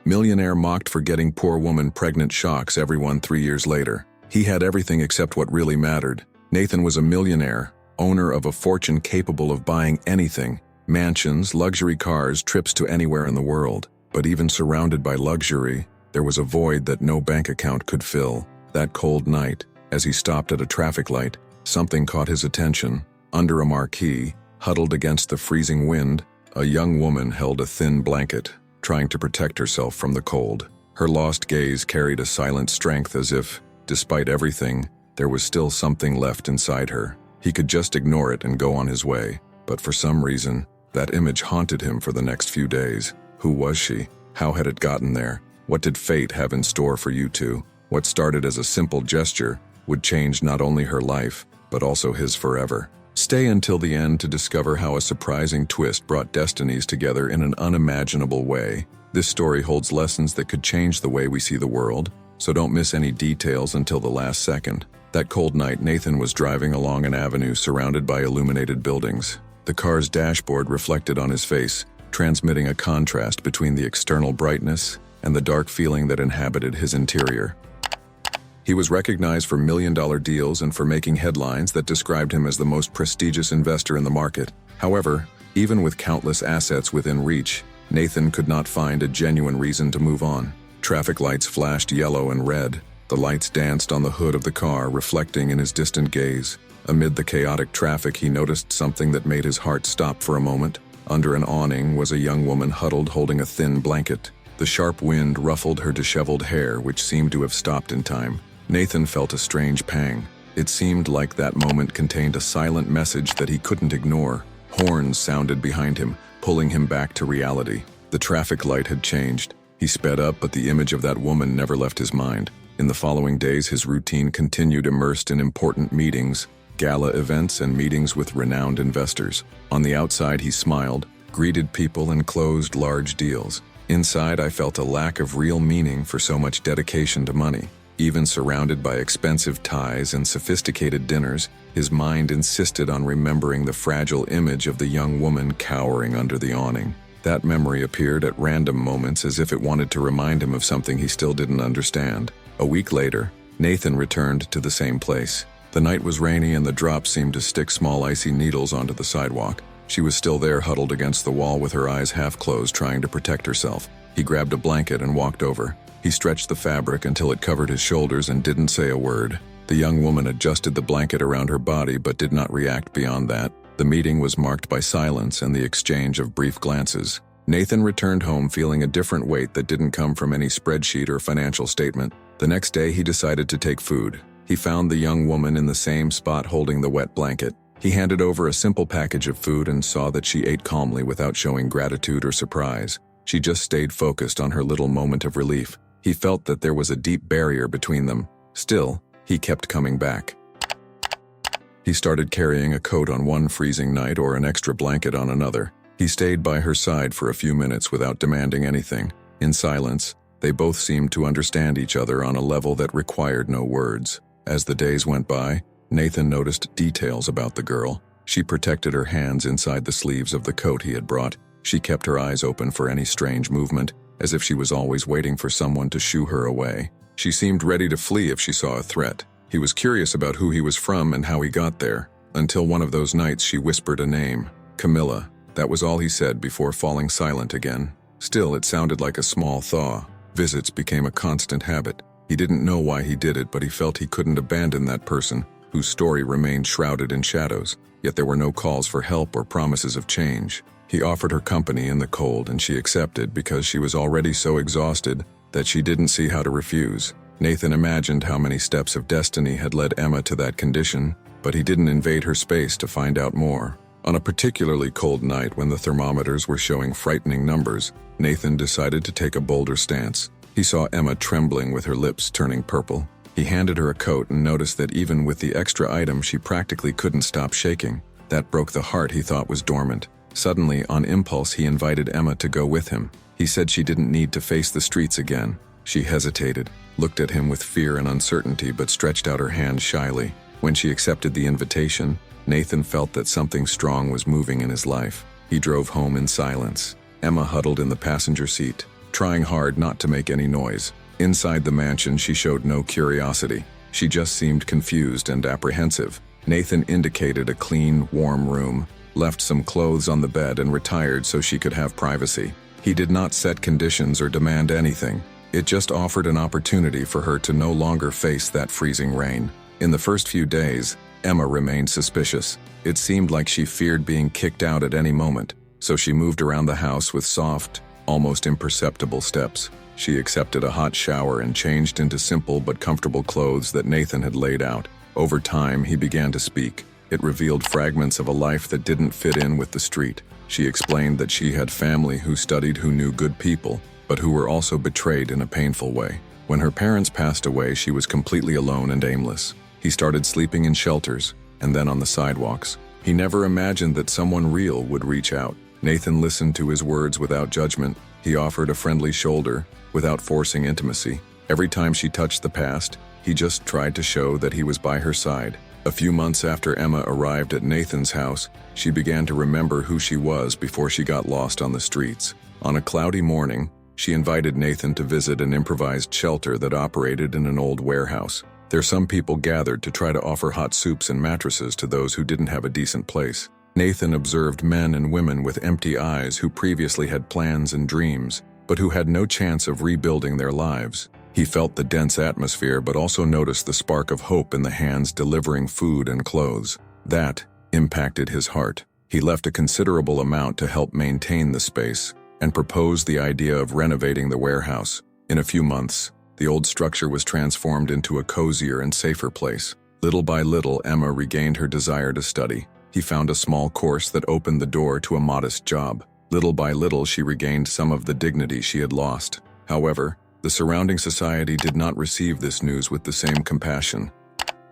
Millionaire mocked for getting poor woman pregnant shocks everyone 3 years later. He had everything except what really mattered. Nathan was a millionaire, owner of a fortune capable of buying anything: mansions, luxury cars, trips to anywhere in the world. But even surrounded by luxury, there was a void that no bank account could fill. That cold night, as he stopped at a traffic light, something caught his attention. Under a marquee, huddled against the freezing wind, a young woman held a thin blanket, trying to protect herself from the cold. Her lost gaze carried a silent strength, as if, despite everything, there was still something left inside her. He could just ignore it and go on his way, but for some reason, that image haunted him for the next few days. Who was she? How had it gotten there? What did fate have in store for you two? What started as a simple gesture would change not only her life, but also his forever. Stay until the end to discover how a surprising twist brought destinies together in an unimaginable way. This story holds lessons that could change the way we see the world, so don't miss any details until the last second. That cold night, Nathan was driving along an avenue surrounded by illuminated buildings. The car's dashboard reflected on his face, transmitting a contrast between the external brightness and the dark feeling that inhabited his interior. He was recognized for million-dollar deals and for making headlines that described him as the most prestigious investor in the market. However, even with countless assets within reach, Nathan could not find a genuine reason to move on. Traffic lights flashed yellow and red. The lights danced on the hood of the car, reflecting in his distant gaze. Amid the chaotic traffic, he noticed something that made his heart stop for a moment. Under an awning was a young woman huddled, holding a thin blanket. The sharp wind ruffled her disheveled hair, which seemed to have stopped in time. Nathan felt a strange pang. It seemed like that moment contained a silent message that he couldn't ignore. Horns sounded behind him, pulling him back to reality. The traffic light had changed. He sped up, but the image of that woman never left his mind. In the following days, his routine continued, immersed in important meetings, gala events, and meetings with renowned investors. On the outside, he smiled, greeted people, and closed large deals. Inside, I felt a lack of real meaning for so much dedication to money. Even surrounded by expensive ties and sophisticated dinners, his mind insisted on remembering the fragile image of the young woman cowering under the awning. That memory appeared at random moments, as if it wanted to remind him of something he still didn't understand. A week later, Nathan returned to the same place. The night was rainy and the drops seemed to stick small icy needles onto the sidewalk. She was still there, huddled against the wall with her eyes half closed, trying to protect herself. He grabbed a blanket and walked over. He stretched the fabric until it covered his shoulders and didn't say a word. The young woman adjusted the blanket around her body but did not react beyond that. The meeting was marked by silence and the exchange of brief glances. Nathan returned home feeling a different weight that didn't come from any spreadsheet or financial statement. The next day, he decided to take food. He found the young woman in the same spot holding the wet blanket. He handed over a simple package of food and saw that she ate calmly without showing gratitude or surprise. She just stayed focused on her little moment of relief. He felt that there was a deep barrier between them. Still, he kept coming back. He started carrying a coat on one freezing night or an extra blanket on another. He stayed by her side for a few minutes without demanding anything. In silence, they both seemed to understand each other on a level that required no words. As the days went by, Nathan noticed details about the girl. She protected her hands inside the sleeves of the coat he had brought. She kept her eyes open for any strange movement, as if she was always waiting for someone to shoo her away. She seemed ready to flee if she saw a threat. He was curious about who he was from and how he got there, until one of those nights she whispered a name, Camila. That was all he said before falling silent again. Still, it sounded like a small thaw. Visits became a constant habit. He didn't know why he did it, but he felt he couldn't abandon that person, whose story remained shrouded in shadows. Yet there were no calls for help or promises of change. He offered her company in the cold, and she accepted because she was already so exhausted that she didn't see how to refuse. Nathan imagined how many steps of destiny had led Emma to that condition, but he didn't invade her space to find out more. On a particularly cold night when the thermometers were showing frightening numbers, Nathan decided to take a bolder stance. He saw Emma trembling with her lips turning purple. He handed her a coat and noticed that even with the extra item, she practically couldn't stop shaking. That broke the heart he thought was dormant. Suddenly, on impulse, he invited Emma to go with him. He said she didn't need to face the streets again. She hesitated, looked at him with fear and uncertainty, but stretched out her hand shyly. When she accepted the invitation, Nathan felt that something strong was moving in his life. He drove home in silence. Emma huddled in the passenger seat, trying hard not to make any noise. Inside the mansion, she showed no curiosity. She just seemed confused and apprehensive. Nathan indicated a clean, warm room, left some clothes on the bed and retired so she could have privacy. He did not set conditions or demand anything. It just offered an opportunity for her to no longer face that freezing rain. In the first few days, Emma remained suspicious. It seemed like she feared being kicked out at any moment, so she moved around the house with soft, almost imperceptible steps. She accepted a hot shower and changed into simple but comfortable clothes that Nathan had laid out. Over time, he began to speak. It revealed fragments of a life that didn't fit in with the street. She explained that she had family who studied, who knew good people, but who were also betrayed in a painful way. When her parents passed away, she was completely alone and aimless. He started sleeping in shelters, and then on the sidewalks. He never imagined that someone real would reach out. Nathan listened to his words without judgment. He offered a friendly shoulder, without forcing intimacy. Every time she touched the past, he just tried to show that he was by her side. A few months after Emma arrived at Nathan's house, she began to remember who she was before she got lost on the streets. On a cloudy morning, she invited Nathan to visit an improvised shelter that operated in an old warehouse. There some people gathered to try to offer hot soups and mattresses to those who didn't have a decent place. Nathan observed men and women with empty eyes who previously had plans and dreams, but who had no chance of rebuilding their lives. He felt the dense atmosphere but also noticed the spark of hope in the hands delivering food and clothes. That impacted his heart. He left a considerable amount to help maintain the space and proposed the idea of renovating the warehouse. In a few months, the old structure was transformed into a cozier and safer place. Little by little, Emma regained her desire to study. He found a small course that opened the door to a modest job. Little by little, she regained some of the dignity she had lost. However, the surrounding society did not receive this news with the same compassion.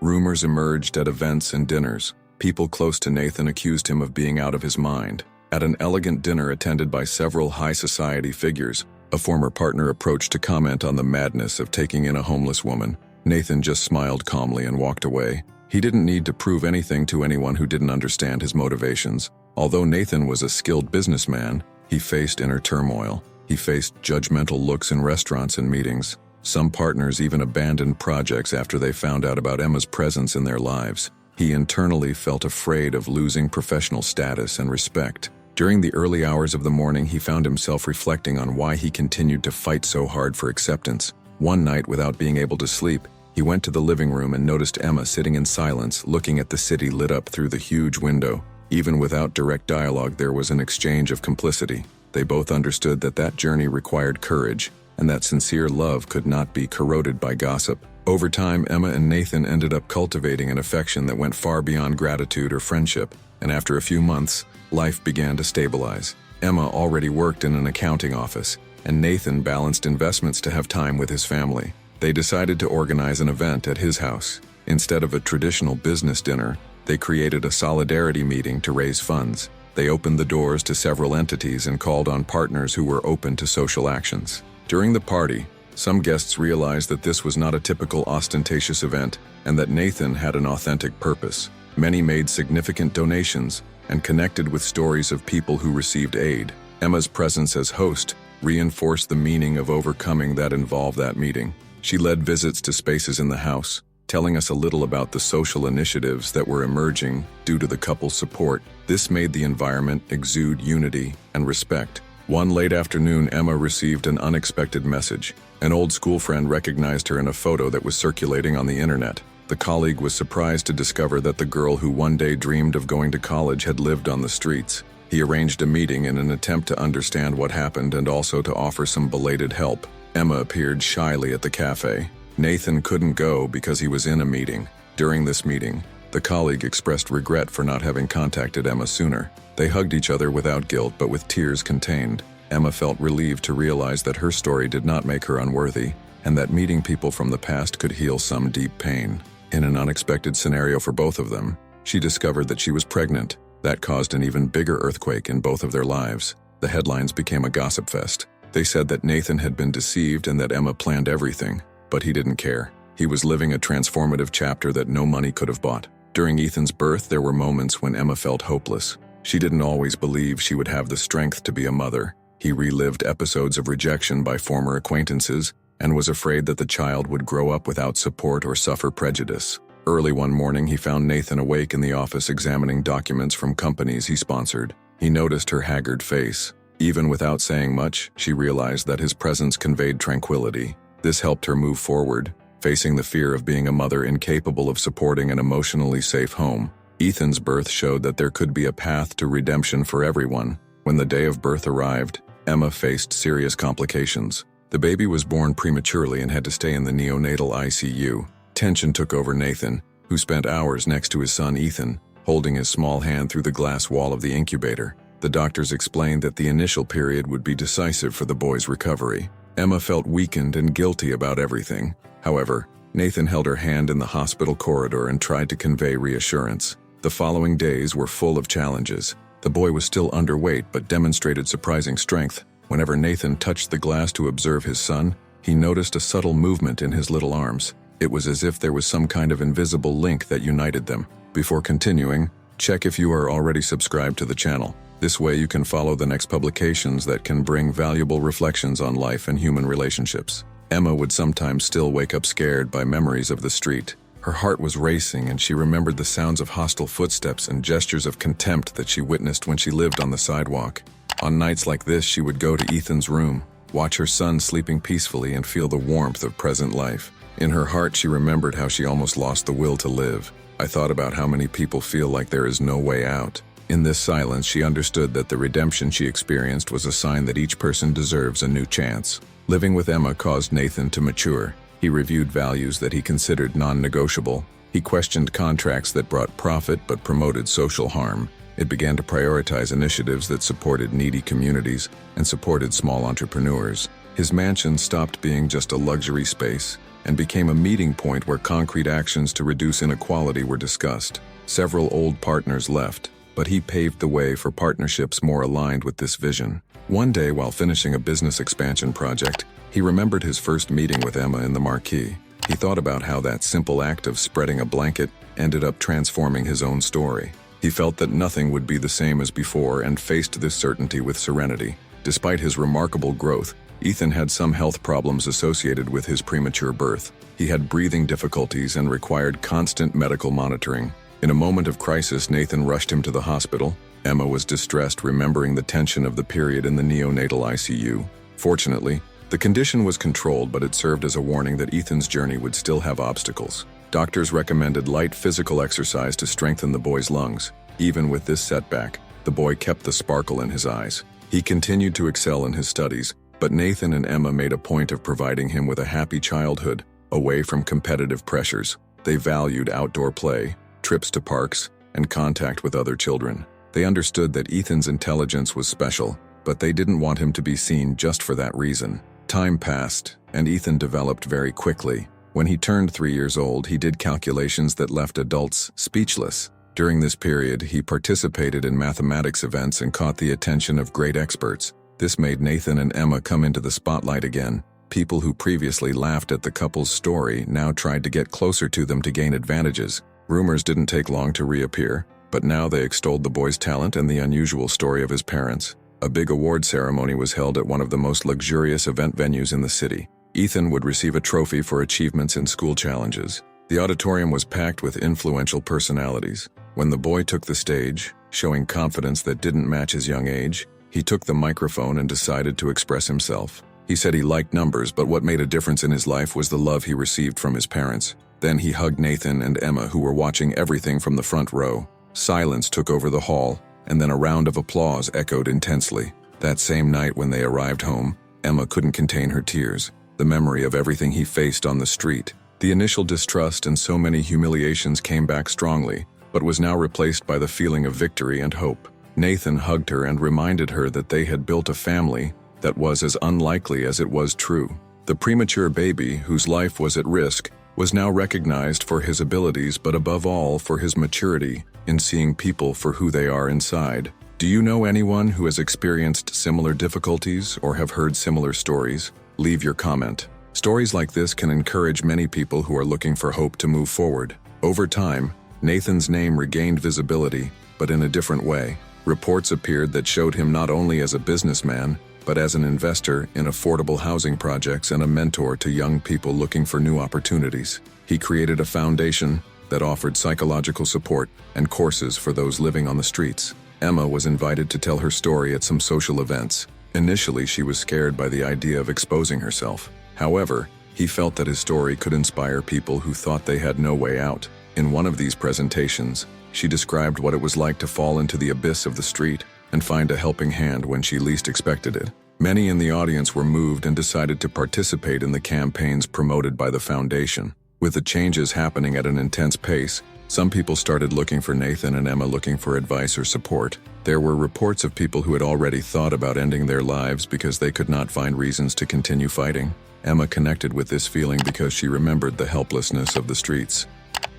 Rumors emerged at events and dinners. People close to Nathan accused him of being out of his mind. At an elegant dinner attended by several high society figures, a former partner approached to comment on the madness of taking in a homeless woman. Nathan just smiled calmly and walked away. He didn't need to prove anything to anyone who didn't understand his motivations. Although Nathan was a skilled businessman, he faced inner turmoil. He faced judgmental looks in restaurants and meetings. Some partners even abandoned projects after they found out about Emma's presence in their lives. He internally felt afraid of losing professional status and respect. During the early hours of the morning, he found himself reflecting on why he continued to fight so hard for acceptance. One night, without being able to sleep, he went to the living room and noticed Emma sitting in silence, looking at the city lit up through the huge window. Even without direct dialogue, there was an exchange of complicity. They both understood that that journey required courage, and that sincere love could not be corroded by gossip. Over time, Emma and Nathan ended up cultivating an affection that went far beyond gratitude or friendship, and after a few months, life began to stabilize. Emma already worked in an accounting office, and Nathan balanced investments to have time with his family. They decided to organize an event at his house. Instead of a traditional business dinner, they created a solidarity meeting to raise funds. They opened the doors to several entities and called on partners who were open to social actions. During the party, some guests realized that this was not a typical ostentatious event and that Nathan had an authentic purpose. Many made significant donations and connected with stories of people who received aid. Emma's presence as host reinforced the meaning of overcoming that involved that meeting. She led visits to spaces in the house, telling us a little about the social initiatives that were emerging due to the couple's support. This made the environment exude unity and respect. One late afternoon, Emma received an unexpected message. An old school friend recognized her in a photo that was circulating on the internet. The colleague was surprised to discover that the girl who one day dreamed of going to college had lived on the streets. He arranged a meeting in an attempt to understand what happened and also to offer some belated help. Emma appeared shyly at the cafe. Nathan couldn't go because he was in a meeting. During this meeting, the colleague expressed regret for not having contacted Emma sooner. They hugged each other without guilt but with tears contained. Emma felt relieved to realize that her story did not make her unworthy, and that meeting people from the past could heal some deep pain. In an unexpected scenario for both of them, she discovered that she was pregnant. That caused an even bigger earthquake in both of their lives. The headlines became a gossip fest. They said that Nathan had been deceived and that Emma planned everything, but he didn't care. He was living a transformative chapter that no money could have bought. During Ethan's birth, there were moments when Emma felt hopeless. She didn't always believe she would have the strength to be a mother. He relived episodes of rejection by former acquaintances and was afraid that the child would grow up without support or suffer prejudice. Early one morning, he found Nathan awake in the office examining documents from companies he sponsored. He noticed her haggard face. Even without saying much, she realized that his presence conveyed tranquility. This helped her move forward, facing the fear of being a mother incapable of supporting an emotionally safe home. Ethan's birth showed that there could be a path to redemption for everyone. When the day of birth arrived, Emma faced serious complications. The baby was born prematurely and had to stay in the neonatal ICU. Tension took over Nathan, who spent hours next to his son Ethan, holding his small hand through the glass wall of the incubator. The doctors explained that the initial period would be decisive for the boy's recovery. Emma felt weakened and guilty about everything. However, Nathan held her hand in the hospital corridor and tried to convey reassurance. The following days were full of challenges. The boy was still underweight but demonstrated surprising strength. Whenever Nathan touched the glass to observe his son, he noticed a subtle movement in his little arms. It was as if there was some kind of invisible link that united them. Before continuing, check if you are already subscribed to the channel. This way you can follow the next publications that can bring valuable reflections on life and human relationships. Emma would sometimes still wake up scared by memories of the street. Her heart was racing and she remembered the sounds of hostile footsteps and gestures of contempt that she witnessed when she lived on the sidewalk. On nights like this, she would go to Ethan's room, watch her son sleeping peacefully and feel the warmth of present life. In her heart, she remembered how she almost lost the will to live. I thought about how many people feel like there is no way out. In this silence, she understood that the redemption she experienced was a sign that each person deserves a new chance. Living with Emma caused Nathan to mature. He reviewed values that he considered non-negotiable. He questioned contracts that brought profit but promoted social harm. It began to prioritize initiatives that supported needy communities and supported small entrepreneurs. His mansion stopped being just a luxury space and became a meeting point where concrete actions to reduce inequality were discussed. Several old partners left, but he paved the way for partnerships more aligned with this vision. One day, while finishing a business expansion project, he remembered his first meeting with Emma in the marquee. He thought about how that simple act of spreading a blanket ended up transforming his own story. He felt that nothing would be the same as before and faced this certainty with serenity. Despite his remarkable growth, Ethan had some health problems associated with his premature birth. He had breathing difficulties and required constant medical monitoring. In a moment of crisis, Nathan rushed him to the hospital. Emma was distressed, remembering the tension of the period in the neonatal ICU. Fortunately, the condition was controlled, but it served as a warning that Ethan's journey would still have obstacles. Doctors recommended light physical exercise to strengthen the boy's lungs. Even with this setback, the boy kept the sparkle in his eyes. He continued to excel in his studies, but Nathan and Emma made a point of providing him with a happy childhood, away from competitive pressures. They valued outdoor play, trips to parks, and contact with other children. They understood that Ethan's intelligence was special, but they didn't want him to be seen just for that reason. Time passed, and Ethan developed very quickly. When he turned 3 years old, he did calculations that left adults speechless. During this period, he participated in mathematics events and caught the attention of great experts. This made Nathan and Emma come into the spotlight again. People who previously laughed at the couple's story now tried to get closer to them to gain advantages. Rumors didn't take long to reappear, but now they extolled the boy's talent and the unusual story of his parents. A big award ceremony was held at one of the most luxurious event venues in the city. Ethan would receive a trophy for achievements in school challenges. The auditorium was packed with influential personalities. When the boy took the stage, showing confidence that didn't match his young age, he took the microphone and decided to express himself. He said he liked numbers, but what made a difference in his life was the love he received from his parents. Then he hugged Nathan and Emma, who were watching everything from the front row. Silence took over the hall, and then a round of applause echoed intensely. That same night when they arrived home, Emma couldn't contain her tears. The memory of everything he faced on the street. The initial distrust and so many humiliations came back strongly, but was now replaced by the feeling of victory and hope. Nathan hugged her and reminded her that they had built a family that was as unlikely as it was true. The premature baby, whose life was at risk, was now recognized for his abilities, but above all for his maturity in seeing people for who they are inside. Do you know anyone who has experienced similar difficulties or have heard similar stories? Leave your comment. Stories like this can encourage many people who are looking for hope to move forward. Over time, Nathan's name regained visibility, but in a different way. Reports appeared that showed him not only as a businessman, but as an investor in affordable housing projects and a mentor to young people looking for new opportunities. He created a foundation that offered psychological support and courses for those living on the streets. Emma was invited to tell her story at some social events. Initially, she was scared by the idea of exposing herself. However, he felt that his story could inspire people who thought they had no way out. In one of these presentations, she described what it was like to fall into the abyss of the street and find a helping hand when she least expected it. Many in the audience were moved and decided to participate in the campaigns promoted by the foundation. With the changes happening at an intense pace, some people started looking for Nathan and Emma looking for advice or support. There were reports of people who had already thought about ending their lives because they could not find reasons to continue fighting. Emma connected with this feeling because she remembered the helplessness of the streets.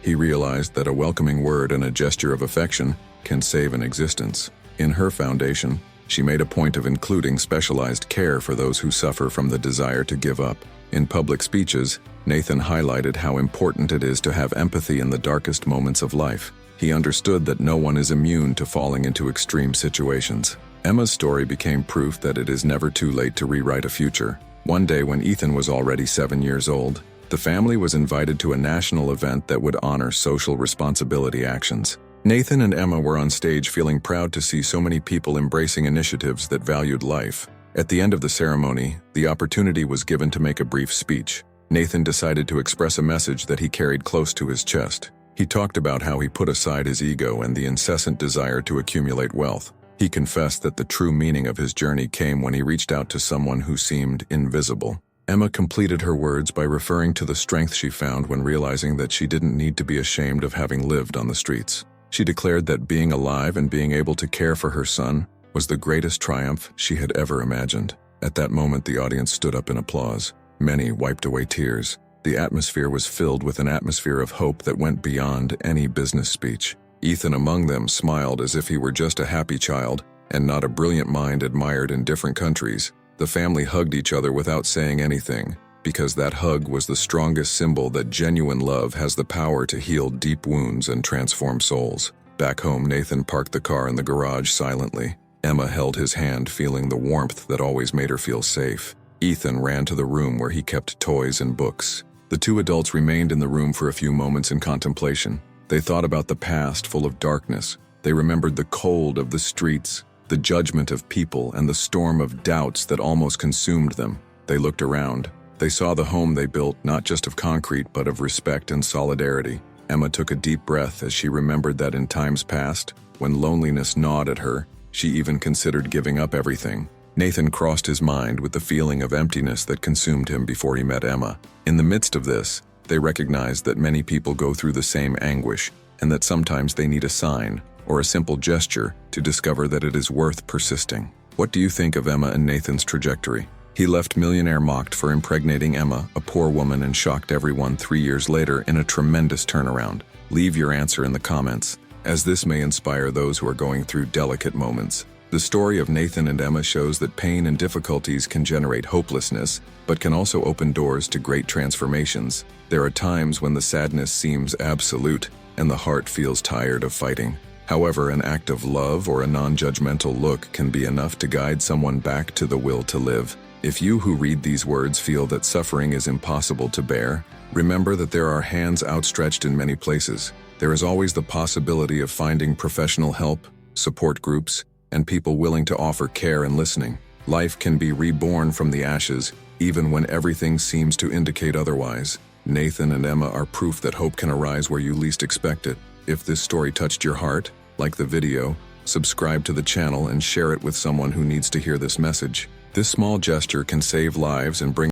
He realized that a welcoming word and a gesture of affection can save an existence. In her foundation, she made a point of including specialized care for those who suffer from the desire to give up. In public speeches, Nathan highlighted how important it is to have empathy in the darkest moments of life. He understood that no one is immune to falling into extreme situations. Emma's story became proof that it is never too late to rewrite a future. One day when Ethan was already 7 years old, the family was invited to a national event that would honor social responsibility actions. Nathan and Emma were on stage feeling proud to see so many people embracing initiatives that valued life. At the end of the ceremony, the opportunity was given to make a brief speech. Nathan decided to express a message that he carried close to his chest. He talked about how he put aside his ego and the incessant desire to accumulate wealth. He confessed that the true meaning of his journey came when he reached out to someone who seemed invisible. Emma completed her words by referring to the strength she found when realizing that she didn't need to be ashamed of having lived on the streets. She declared that being alive and being able to care for her son was the greatest triumph she had ever imagined. At that moment, the audience stood up in applause. Many wiped away tears. The atmosphere was filled with an atmosphere of hope that went beyond any business speech. Ethan among them smiled as if he were just a happy child and not a brilliant mind admired in different countries. The family hugged each other without saying anything, because that hug was the strongest symbol that genuine love has the power to heal deep wounds and transform souls. Back home, Nathan parked the car in the garage silently. Emma held his hand, feeling the warmth that always made her feel safe. Ethan ran to the room where he kept toys and books. The two adults remained in the room for a few moments in contemplation. They thought about the past full of darkness. They remembered the cold of the streets, the judgment of people, and the storm of doubts that almost consumed them. They looked around. They saw the home they built, not just of concrete, but of respect and solidarity. Emma took a deep breath as she remembered that in times past, when loneliness gnawed at her, she even considered giving up everything. Nathan crossed his mind with the feeling of emptiness that consumed him before he met Emma. In the midst of this, they recognized that many people go through the same anguish, and that sometimes they need a sign or a simple gesture to discover that it is worth persisting. What do you think of Emma and Nathan's trajectory? He left Millionaire mocked for impregnating Emma, a poor woman, and shocked everyone 3 years later in a tremendous turnaround. Leave your answer in the comments, as this may inspire those who are going through delicate moments. The story of Nathan and Emma shows that pain and difficulties can generate hopelessness, but can also open doors to great transformations. There are times when the sadness seems absolute, and the heart feels tired of fighting. However, an act of love or a non-judgmental look can be enough to guide someone back to the will to live. If you who read these words feel that suffering is impossible to bear, remember that there are hands outstretched in many places. There is always the possibility of finding professional help, support groups, and people willing to offer care and listening. Life can be reborn from the ashes, even when everything seems to indicate otherwise. Nathan and Emma are proof that hope can arise where you least expect it. If this story touched your heart, like the video, subscribe to the channel and share it with someone who needs to hear this message. This small gesture can save lives and bring